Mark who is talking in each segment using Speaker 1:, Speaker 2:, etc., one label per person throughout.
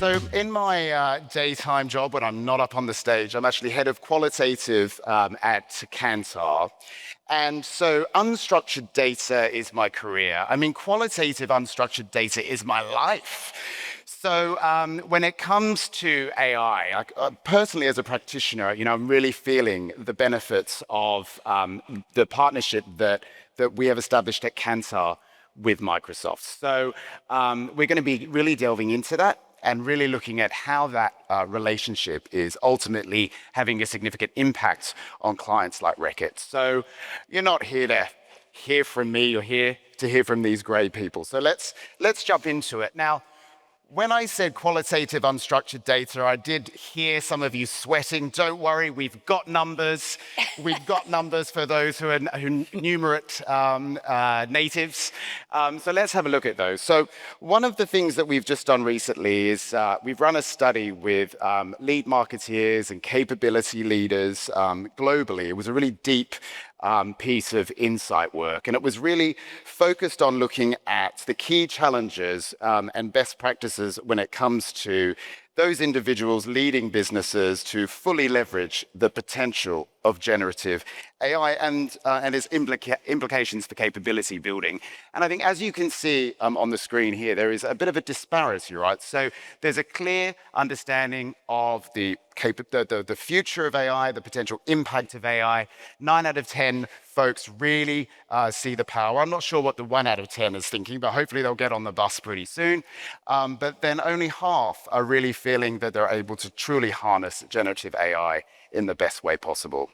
Speaker 1: So in my daytime job, when I'm not up on the stage, I'm actually head of qualitative at Kantar. And so unstructured data is my career. I mean, qualitative unstructured data is my life. So when it comes to AI, personally as a practitioner, I'm really feeling the benefits of the partnership that we have established at Kantar with Microsoft. So we're going to be really delving into that and really looking at how that relationship is ultimately having a significant impact on clients like Reckitt. So you're not here to hear from me, you're here to hear from these great people. So let's jump into it. Now, when I said qualitative unstructured data, I did hear some of you sweating. Don't worry, we've got numbers. We've got numbers for those who are numerate natives. So let's have a look at those. So one of the things that we've just done recently is we've run a study with lead marketeers and capability leaders globally. It was a really deep piece of insight work. And it was really focused on looking at the key challenges and best practices when it comes to those individuals leading businesses to fully leverage the potential of generative AI and its implications for capability building. And I think, as you can see on the screen here, there is a bit of a disparity, right? So there's a clear understanding of the future of AI, the potential impact of AI. 9 out of 10 folks really see the power. I'm not sure what the 1 out of 10 is thinking, but hopefully they'll get on the bus pretty soon. But then only half are really feeling that they're able to truly harness generative AI in the best way possible.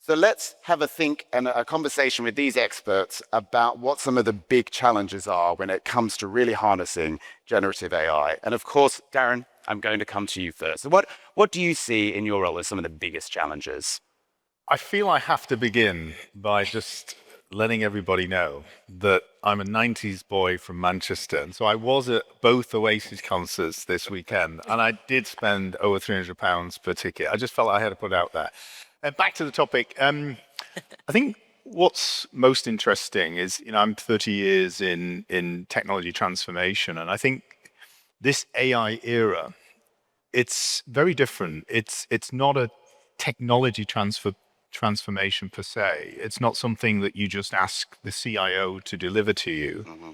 Speaker 1: So let's have a think and a conversation with these experts about what some of the big challenges are when it comes to really harnessing generative AI. And of course, Darren, I'm going to come to you first. So what do you see in your role as some of the biggest challenges?
Speaker 2: I feel I have to begin by just letting everybody know that I'm a 90s boy from Manchester. And so I was at both Oasis concerts this weekend, and I did spend over £300 per ticket. I just felt I had to put it out there. Back to the topic. I think what's most interesting is, I'm 30 years in technology transformation, and I think this AI era, it's very different. It's not a technology transformation per se. It's not something that you just ask the CIO to deliver to you. Mm-hmm.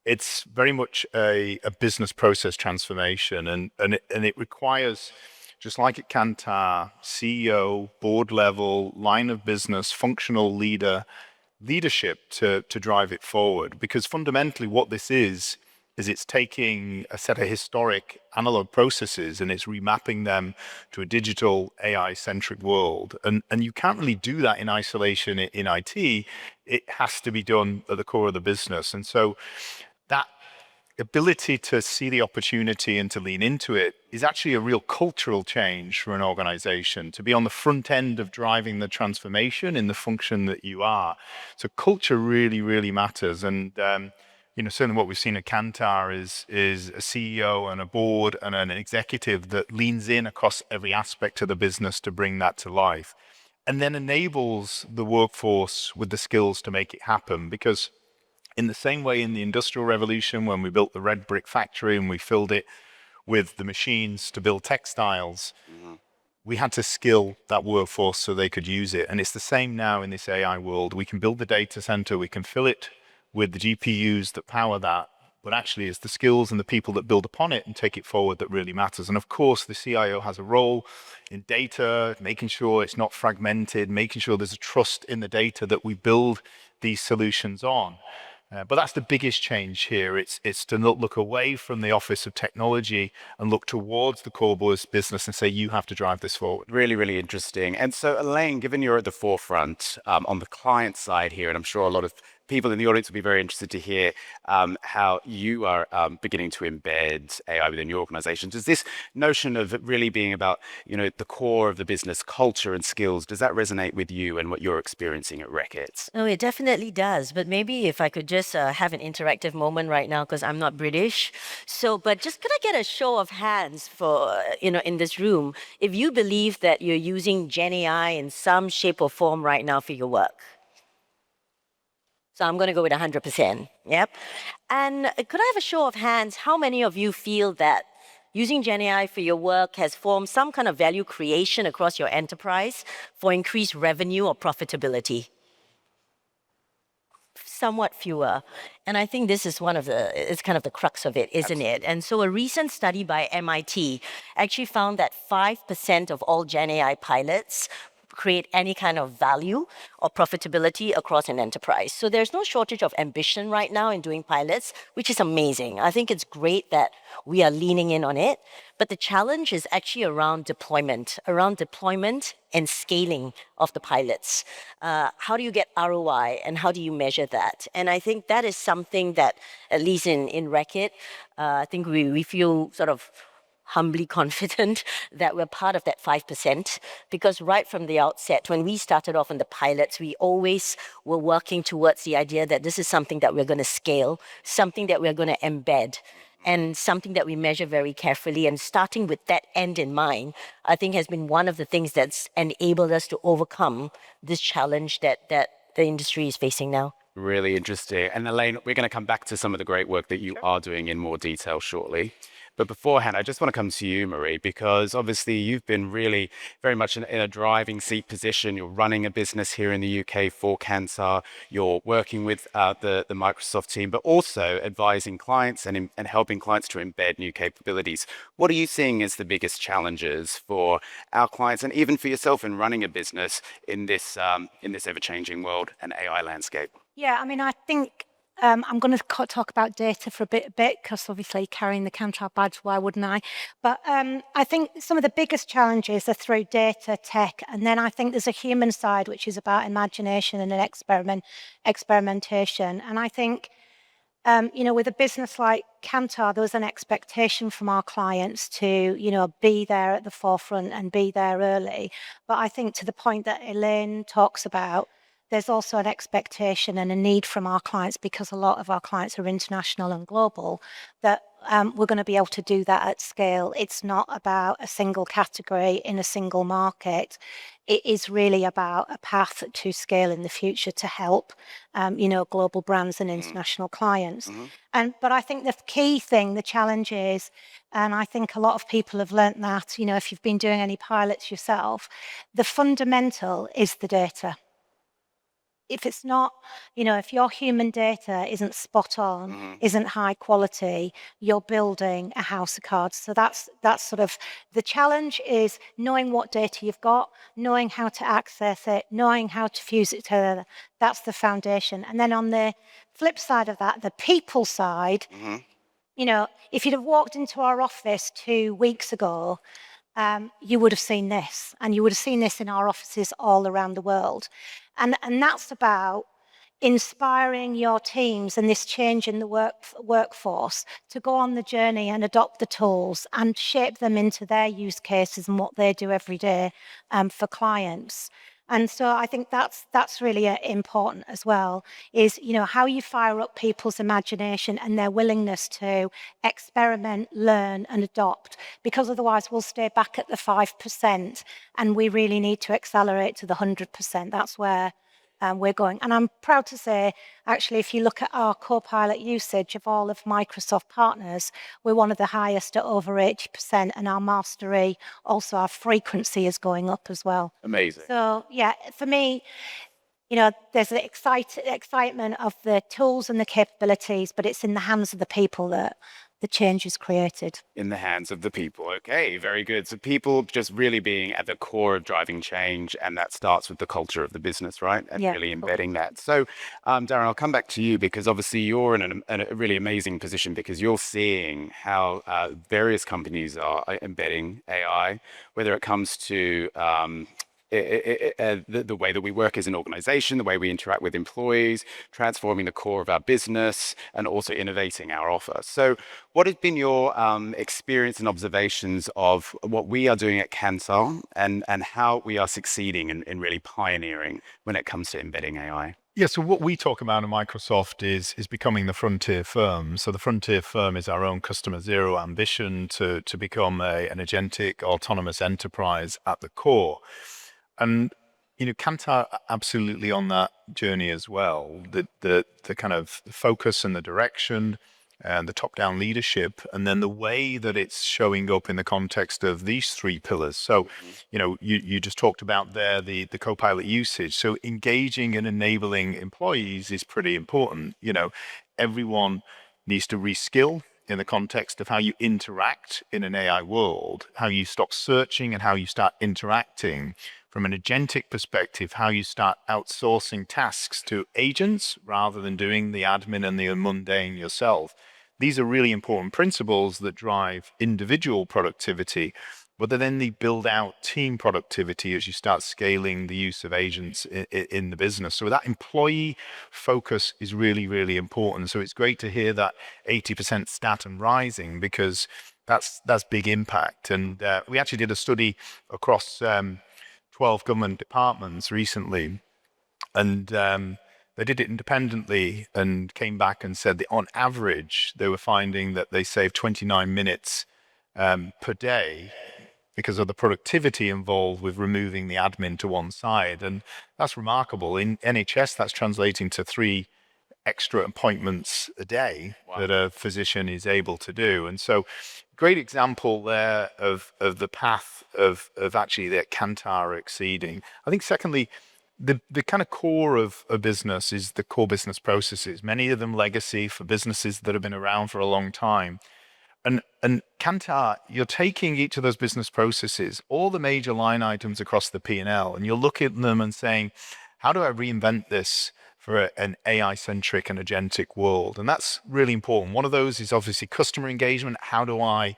Speaker 2: It's very much a business process transformation, and it requires, just like at Kantar, CEO, board level, line of business, functional leadership to drive it forward. Because fundamentally what this is it's taking a set of historic analog processes and it's remapping them to a digital AI-centric world. And you can't really do that in isolation in IT. It has to be done at the core of the business. And so that ability to see the opportunity and to lean into it is actually a real cultural change for an organization, to be on the front end of driving the transformation in the function that you are. So culture really, really matters. And certainly what we've seen at Kantar is a CEO and a board and an executive that leans in across every aspect of the business to bring that to life, and then enables the workforce with the skills to make it happen. Because in the same way in the Industrial Revolution, when we built the red brick factory and we filled it with the machines to build textiles, we had to skill that workforce so they could use it. And it's the same now in this AI world. We can build the data center, we can fill it with the GPUs that power that, but actually it's the skills and the people that build upon it and take it forward that really matters. And of course, the CIO has a role in data, making sure it's not fragmented, making sure there's a trust in the data that we build these solutions on. But that's the biggest change here. It's to not look away from the office of technology and look towards the core business and say, you have to drive this forward.
Speaker 1: Really, really interesting. And so, Elaine, given you're at the forefront on the client side here, and I'm sure a lot of people in the audience will be very interested to hear how you are beginning to embed AI within your organization. Does this notion of it really being about, the core of the business culture and skills, does that resonate with you and what you're experiencing at Reckitt?
Speaker 3: Oh, it definitely does. But maybe if I could just have an interactive moment right now, because I'm not British. But just could I get a show of hands for, in this room, if you believe that you're using Gen AI in some shape or form right now for your work? So I'm going to go with 100%. Yep. And could I have a show of hands? How many of you feel that using GenAI for your work has formed some kind of value creation across your enterprise for increased revenue or profitability? Somewhat fewer. And I think this is it's kind of the crux of it, isn't it? And so a recent study by MIT actually found that 5% of all Gen AI pilots create any kind of value or profitability across an enterprise. So there's no shortage of ambition right now in doing pilots, which is amazing. I think it's great that we are leaning in on it. But the challenge is actually around deployment and scaling of the pilots. How do you get ROI and how do you measure that? And I think that is something that, at least in Reckitt, I think we feel sort of humbly confident that we're part of that 5%, because right from the outset, when we started off on the pilots, we always were working towards the idea that this is something that we're going to scale, something that we're going to embed, and something that we measure very carefully. And starting with that end in mind, I think has been one of the things that's enabled us to overcome this challenge that the industry is facing now.
Speaker 1: Really interesting. And Elaine, we're going to come back to some of the great work that you are doing in more detail shortly. But beforehand, I just want to come to you, Marie, because obviously you've been really very much in a driving seat position. You're running a business here in the UK for Kantar. You're working with the Microsoft team, but also advising clients and helping clients to embed new capabilities. What are you seeing as the biggest challenges for our clients and even for yourself in running a business in this ever-changing world and AI landscape?
Speaker 4: Yeah, I mean, I think I'm going to talk about data for a bit, because obviously carrying the Kantar badge, why wouldn't I? But I think some of the biggest challenges are through data, tech, and then I think there's a human side, which is about imagination and experimentation. And I think, with a business like Kantar, there was an expectation from our clients to, be there at the forefront and be there early. But I think to the point that Elaine talks about, there's also an expectation and a need from our clients, because a lot of our clients are international and global, that we're going to be able to do that at scale. It's not about a single category in a single market. It is really about a path to scale in the future to help, global brands and international clients. But I think the key thing, the challenge is, and I think a lot of people have learnt that, if you've been doing any pilots yourself, the fundamental is the data. If it's not, if your human data isn't spot on, isn't high quality, you're building a house of cards. So that's sort of the challenge, is knowing what data you've got, knowing how to access it, knowing how to fuse it together. That's the foundation. And then on the flip side of that, the people side, if you'd have walked into our office 2 weeks ago, you would have seen this, and you would have seen this in our offices all around the world. And that's about inspiring your teams and this change in the workforce to go on the journey and adopt the tools and shape them into their use cases and what they do every day for clients. And so I think that's really important as well, is, how you fire up people's imagination and their willingness to experiment, learn and adopt, because otherwise we'll stay back at the 5% and we really need to accelerate to the 100%. That's where we're going. And I'm proud to say, actually, if you look at our Copilot usage of all of Microsoft partners, we're one of the highest at over 80%, and our mastery, also our frequency, is going up as well.
Speaker 1: Amazing.
Speaker 4: So, yeah, for me, there's the excitement of the tools and the capabilities, but it's in the hands of the people that the change is created.
Speaker 1: In the hands of the people. Okay, very good. So people just really being at the core of driving change, and that starts with the culture of the business, right? And really embedding that. So, Darren, I'll come back to you, because obviously you're in a really amazing position, because you're seeing how various companies are embedding AI, whether it comes to the way that we work as an organization, the way we interact with employees, transforming the core of our business, and also innovating our offer. So what has been your experience and observations of what we are doing at Kantar, and how we are succeeding in really pioneering when it comes to embedding AI?
Speaker 2: Yeah, so what we talk about at Microsoft is becoming the frontier firm. So the frontier firm is our own customer zero ambition to become an agentic, autonomous enterprise at the core. And, Kantar absolutely on that journey as well. The kind of focus and the direction and the top-down leadership, and then the way that it's showing up in the context of these three pillars. So, you just talked about there the Copilot usage. So engaging and enabling employees is pretty important. Everyone needs to reskill in the context of how you interact in an AI world, how you stop searching and how you start interacting. From an agentic perspective, how you start outsourcing tasks to agents rather than doing the admin and the mundane yourself. These are really important principles that drive individual productivity, but then they build out team productivity as you start scaling the use of agents in the business. So that employee focus is really, really important. So it's great to hear that 80% stat and rising, because that's big impact. And we actually did a study across 12 government departments recently, and they did it independently and came back and said that on average they were finding that they saved 29 minutes per day because of the productivity involved with removing the admin to one side. And that's remarkable. In NHS, that's translating to 3 extra appointments a day that a physician is able to do. And so great example there of the path of actually that Kantar exceeding. I think secondly, the kind of core of a business is the core business processes, many of them legacy for businesses that have been around for a long time. And Kantar, you're taking each of those business processes, all the major line items across the P&L, and you're looking at them and saying, how do I reinvent this for an AI-centric and agentic world? And that's really important. One of those is obviously customer engagement. How do I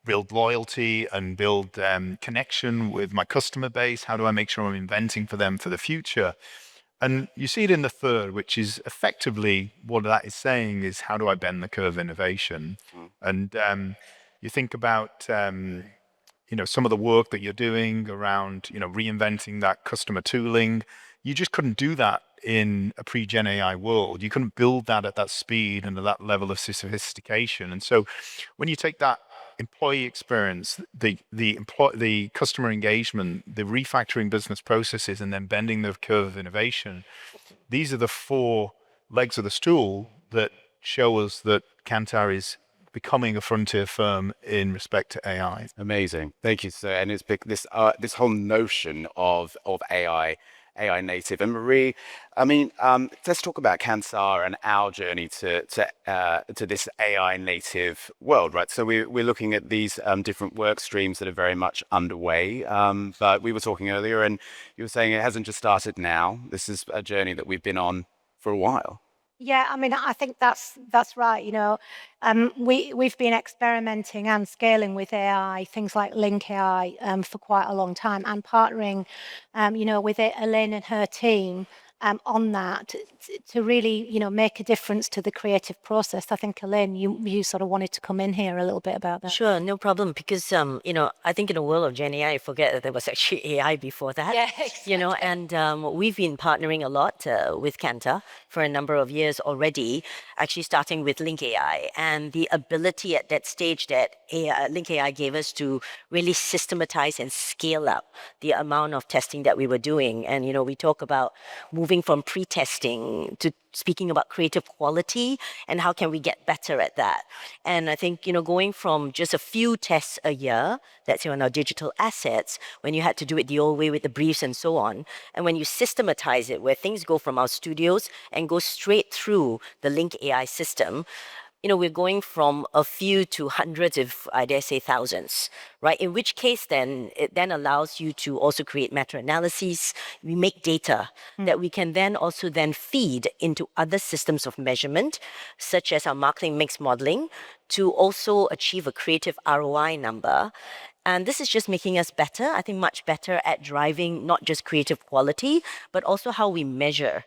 Speaker 2: build loyalty and build connection with my customer base? How do I make sure I'm inventing for them for the future? And you see it in the third, which is effectively what that is saying is, how do I bend the curve of innovation? And you think about some of the work that you're doing around reinventing that customer tooling. You just couldn't do that in a pre-gen AI world. You couldn't build that at that speed and at that level of sophistication. And so when you take that employee experience, the customer engagement, the refactoring business processes, and then bending the curve of innovation, these are the 4 legs of the stool that show us that Kantar is becoming a frontier firm in respect to AI.
Speaker 1: Amazing. Thank you, sir. And it's this whole notion of AI native. And Marie, I mean, let's talk about Kantar and our journey to this AI native world, right? So we're looking at these different work streams that are very much underway. But we were talking earlier, and you were saying it hasn't just started now. This is a journey that we've been on for a while.
Speaker 4: Yeah, I mean, I think that's right. We've been experimenting and scaling with AI, things like Link AI, for quite a long time, and partnering, with Elaine and her team on that to really, make a difference to the creative process. I think, Elaine, you sort of wanted to come in here a little bit about that.
Speaker 3: Sure, no problem. Because I think in the world of Gen AI, I forget that there was actually AI before that.
Speaker 4: Yeah, exactly.
Speaker 3: And we've been partnering a lot with Kantar for a number of years already. Actually, starting with Link AI and the ability at that stage that Link AI gave us to really systematize and scale up the amount of testing that we were doing. And we talk about moving from pre-testing to speaking about creative quality and how can we get better at that. And I think, going from just a few tests a year, that's on our digital assets, when you had to do it the old way with the briefs and so on, and when you systematize it, where things go from our studios and go straight through the Link AI system, we're going from a few to hundreds, if I dare say thousands, right? In which case then, it then allows you to also create meta-analyses. We make data that we can then also then feed into other systems of measurement, such as our marketing mix modeling, to also achieve a creative ROI number. And this is just making us better, I think much better at driving not just creative quality, but also how we measure,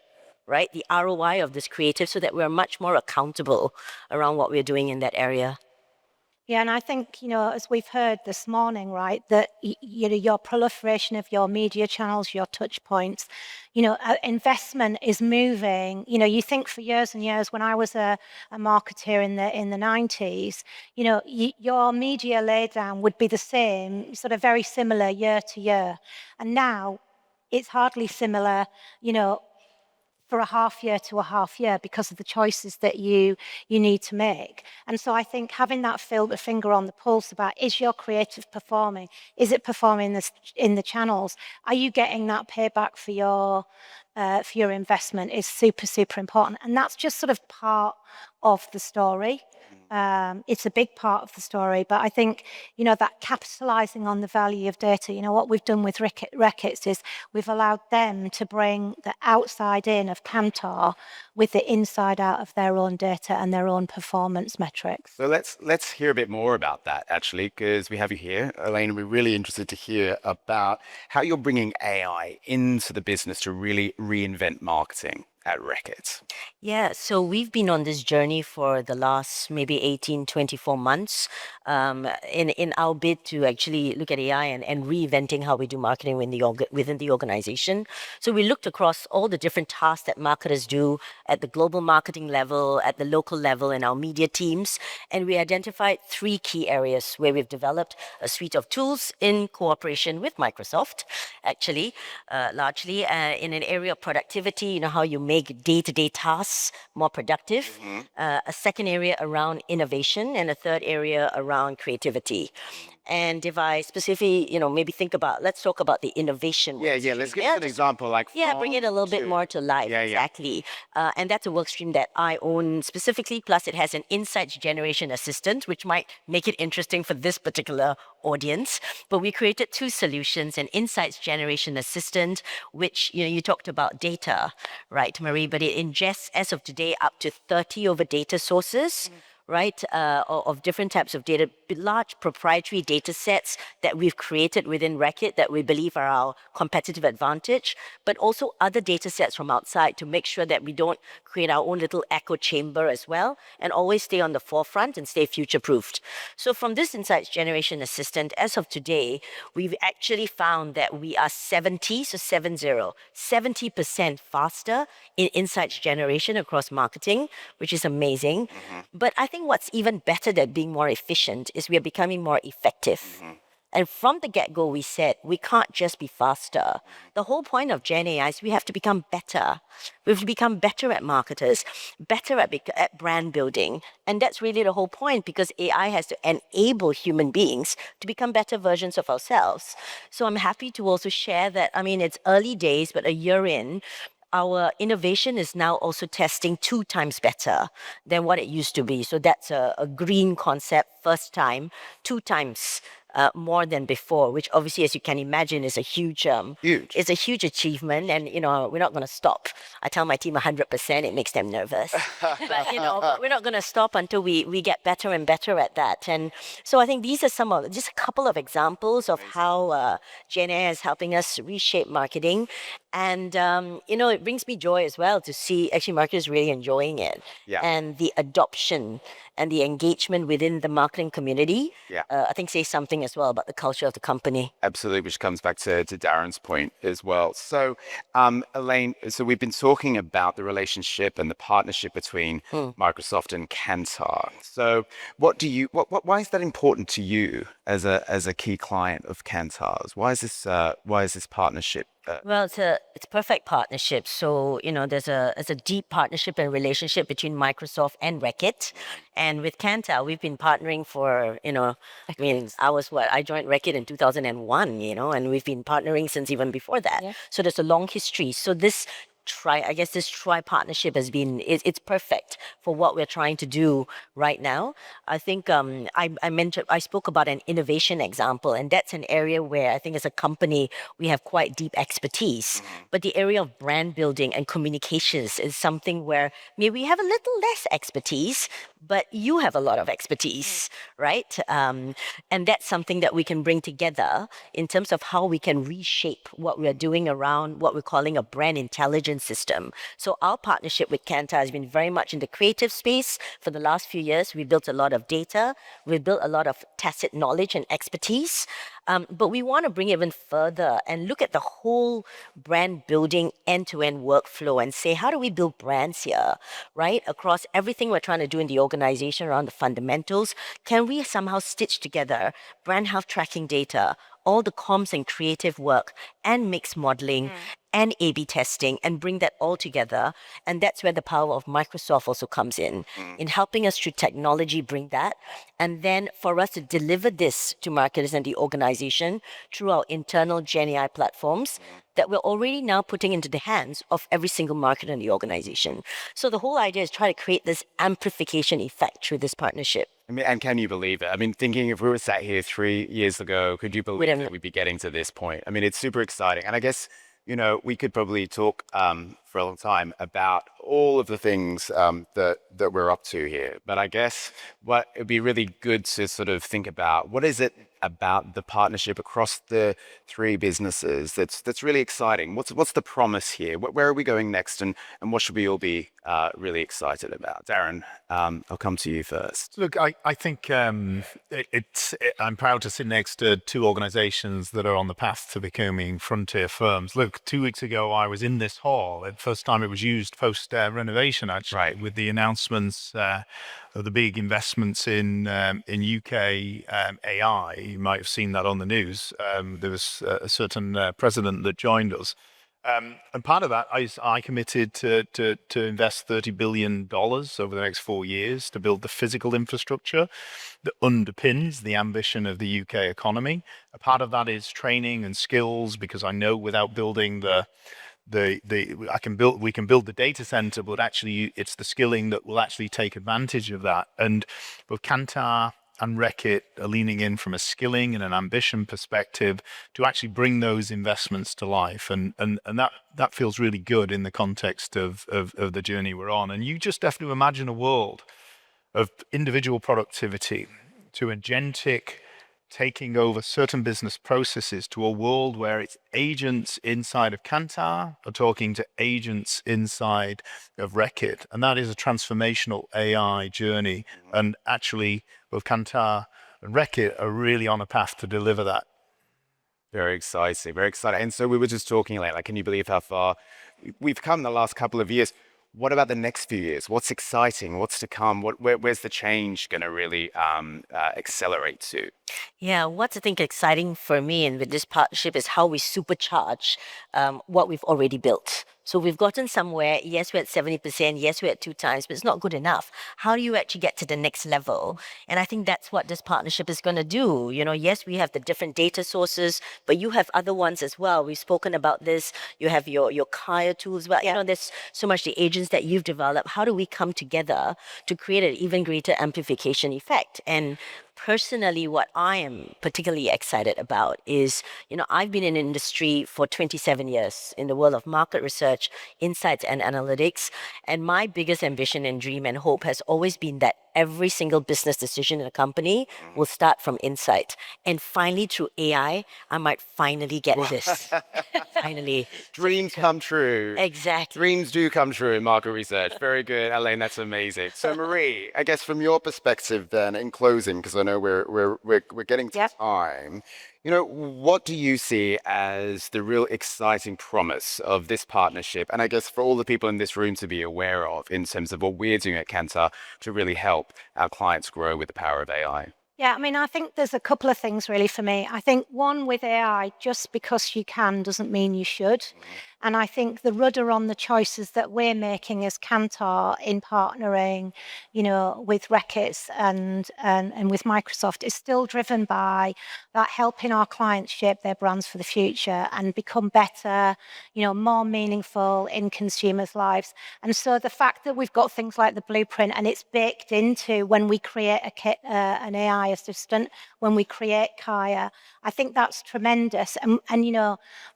Speaker 3: right, the ROI of this creative, so that we're much more accountable around what we're doing in that area.
Speaker 4: Yeah, and I think, as we've heard this morning, right, that your proliferation of your media channels, your touch points, investment is moving. You think for years and years, when I was a marketer in the 90s, your media laydown would be the same, sort of very similar year to year. And now it's hardly similar, for a half year to a half year because of the choices that you need to make. And so I think having that finger on the pulse about, is your creative performing? Is it performing in the channels? Are you getting that payback for your investment is super, super important. And that's just sort of part of the story. It's a big part of the story, but I think, that capitalizing on the value of data, what we've done with Reckitt is we've allowed them to bring the outside in of Kantar with the inside out of their own data and their own performance metrics.
Speaker 1: So let's hear a bit more about that, actually, because we have you here, Elaine. We're really interested to hear about how you're bringing AI into the business to really reinvent marketing at Reckitt.
Speaker 3: Yeah, so we've been on this journey for the last maybe 18, 24 months in our bid to actually look at AI and reinventing how we do marketing within the organization. So we looked across all the different tasks that marketers do at the global marketing level, at the local level, in our media teams, and we identified 3 key areas where we've developed a suite of tools in cooperation with Microsoft, actually, largely in an area of productivity, how you make day-to-day tasks more productive, a second area around innovation, and a third area around creativity. And if I specifically, maybe let's talk about the innovation work
Speaker 1: Yeah,
Speaker 3: stream.
Speaker 1: let's give us an example, like
Speaker 3: Bring it a little bit more to life, exactly. And that's a work stream that I own specifically, plus it has an insights generation assistant, which might make it interesting for this particular audience. But we created 2 solutions, an insights generation assistant, which, you talked about data, right, Marie, but it ingests, as of today, up to 30 over data sources, right, of different types of data, large proprietary data sets that we've created within Reckitt that we believe are our competitive advantage, but also other data sets from outside to make sure that we don't create our own little echo chamber as well, and always stay on the forefront and stay future-proofed. So from this Insights Generation Assistant, as of today, we've actually found that we are 70% faster in insights generation across marketing, which is amazing. But I think what's even better than being more efficient is we are becoming more effective. And from the get-go, we said we can't just be faster. The whole point of Gen AI is we have to become better. We have to become better at marketers, better at brand building. And that's really the whole point, because AI has to enable human beings to become better versions of ourselves. So I'm happy to also share that, it's early days, but a year in, our innovation is now also testing 2 times better than what it used to be. So that's a green concept, first time, 2 times more than before, which obviously, as you can imagine, is a huge, it's a huge achievement. And, we're not going to stop. I tell my team 100%, it makes them nervous. but we're not going to stop until we get better and better at that. And so I think these are just a couple of examples of how Gen AI is helping us reshape marketing. And, it brings me joy as well to see actually marketers really enjoying it. And the adoption and the engagement within the marketing community, I think says something as well about the culture of the company.
Speaker 1: Absolutely, which comes back to Darren's point as well. So, Elaine, so we've been talking about the relationship and the partnership between Microsoft and Kantar. So, why is that important to you as a key client of Kantar's? Why is this partnership?
Speaker 3: Well, it's perfect partnership. So, there's a deep partnership and relationship between Microsoft and Reckitt. And with Kantar, we've been partnering for, I joined Reckitt in 2001, and we've been partnering since even before that. So there's a long history. So this tri-partnership has been, it's perfect for what we're trying to do right now. I think I spoke about an innovation example, and that's an area where I think as a company, we have quite deep expertise. But the area of brand building and communications is something where maybe we have a little less expertise, but you have a lot of expertise, right? And that's something that we can bring together in terms of how we can reshape what we're doing around what we're calling a brand intelligence system. So our partnership with Kantar has been very much in the creative space. For the last few years, we built a lot of data. We've built a lot of tacit knowledge and expertise. But we want to bring it even further and look at the whole brand building end-to-end workflow and say, how do we build brands here, right? Across everything we're trying to do in the organization around the fundamentals, can we somehow stitch together brand health tracking data, all the comms and creative work and mix modeling and A/B testing and bring that all together. And that's where the power of Microsoft also comes in helping us through technology bring that. And then for us to deliver this to marketers and the organization through our internal GenAI platforms that we're already now putting into the hands of every single marketer in the organization. So the whole idea is try to create this amplification effect through this partnership.
Speaker 1: I mean, and can you believe it? I mean, thinking if we were sat here 3 years ago, could you believe that we'd be getting to this point? I mean, it's super exciting. And I guess, we could probably talk for a long time about all of the things that we're up to here. But I guess what it'd be really good to sort of think about, what is it about the partnership across the three businesses that's really exciting? What's the promise here? Where are we going next, and what should we all be really excited about? Darren, I'll come to you first.
Speaker 2: Look, I think I'm proud to sit next to two organizations that are on the path to becoming frontier firms. Look, 2 weeks ago, I was in this hall. The first time it was used post renovation, actually,
Speaker 1: Right.
Speaker 2: with the announcements of the big investments in UK AI. You might have seen that on the news. There was a certain president that joined us. And part of that is I committed to invest $30 billion over the next 4 years to build the physical infrastructure that underpins the ambition of the UK economy. A part of that is training and skills, because I know without building we can build the data center, but actually it's the skilling that will actually take advantage of that. And both Kantar and Reckitt are leaning in from a skilling and an ambition perspective to actually bring those investments to life. And that feels really good in the context of the journey we're on. And you just have to imagine a world of individual productivity to agentic taking over certain business processes to a world where it's agents inside of Kantar are talking to agents inside of Reckitt. And that is a transformational AI journey. And actually, both Kantar and Reckitt are really on a path to deliver that.
Speaker 1: Very exciting, very exciting. And so we were just talking like, can you believe how far we've come in the last couple of years? What about the next few years? What's exciting? What's to come? Where's the change going to really accelerate to?
Speaker 3: Yeah, what's I think exciting for me and with this partnership is how we supercharge what we've already built. So we've gotten somewhere. Yes, we're at 70%. Yes, we're at 2 times, but it's not good enough. How do you actually get to the next level? And I think that's what this partnership is going to do. Yes, we have the different data sources, but you have other ones as well. We've spoken about this. You have your Kaya tools. Well, there's so much the agents that you've developed. How do we come together to create an even greater amplification effect? And personally, what I am particularly excited about is, I've been in industry for 27 years in the world of market research, insights, and analytics. And my biggest ambition and dream and hope has always been that every single business decision in a company will start from insight. And finally, through AI, I might finally get this. Finally.
Speaker 1: Dreams come true.
Speaker 3: Exactly.
Speaker 1: Dreams do come true in market research. Very good, Elaine. That's amazing. So, Marie, I guess from your perspective, then, in closing, because I know we're getting to time. What do you see as the real exciting promise of this partnership? And I guess for all the people in this room to be aware of in terms of what we're doing at Kantar to really help our clients grow with the power of AI.
Speaker 4: Yeah, I mean, I think there's a couple of things really for me. I think one, with AI, just because you can doesn't mean you should. And I think the rudder on the choices that we're making as Kantar in partnering, with Reckitt and with Microsoft is still driven by that helping our clients shape their brands for the future and become better, more meaningful in consumers' lives. And so the fact that we've got things like the blueprint and it's baked into when we create an AI assistant, when we create Kaya, I think that's tremendous. And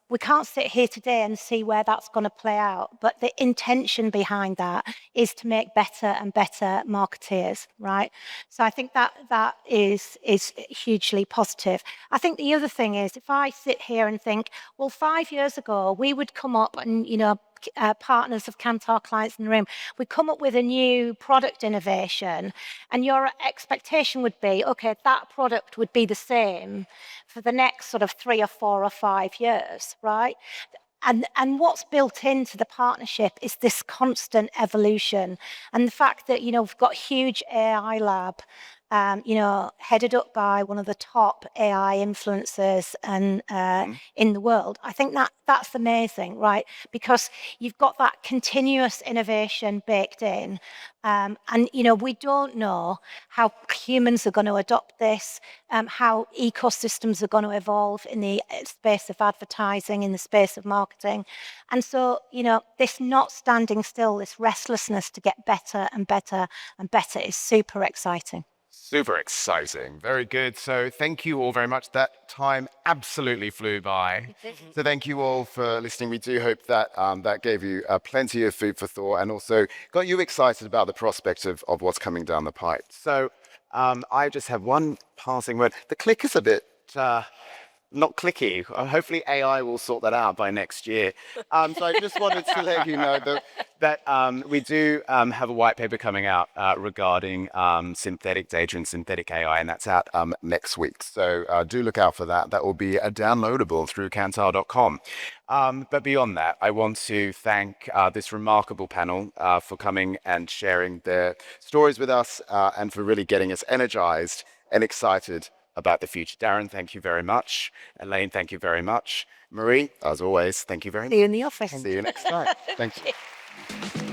Speaker 4: we can't sit here today and see where that's going to play out, but the intention behind that is to make better and better marketeers, right? So I think that is hugely positive. I think the other thing is, if I sit here and think, well, 5 years ago, we would come up and, partners of Kantar clients in the room, we'd come up with a new product innovation, and your expectation would be, okay, that product would be the same for the next sort of 3 or 4 or 5 years, right? And what's built into the partnership is this constant evolution. And the fact that, we've got huge AI lab headed up by one of the top AI influencers and in the world. I think that's amazing, right? Because you've got that continuous innovation baked in. And we don't know how humans are going to adopt this, how ecosystems are going to evolve in the space of advertising, in the space of marketing. And so, this not standing still, this restlessness to get better and better and better is super exciting.
Speaker 1: Super exciting. Very good. So thank you all very much. That time absolutely flew by. So thank you all for listening. We do hope that that gave you plenty of food for thought and also got you excited about the prospect of what's coming down the pipe. So I just have one passing word. The click is a bit not clicky. Hopefully AI will sort that out by next year. So I just wanted to let you know that we do have a white paper coming out regarding synthetic data and synthetic AI, and that's out next week. So do look out for that. That will be downloadable through Kantar.com. But beyond that, I want to thank this remarkable panel for coming and sharing their stories with us and for really getting us energized and excited about the future. Darren, thank you very much. Elaine, thank you very much. Marie, as always, thank you very much.
Speaker 4: See you in the office.
Speaker 1: See you next time. Thank you.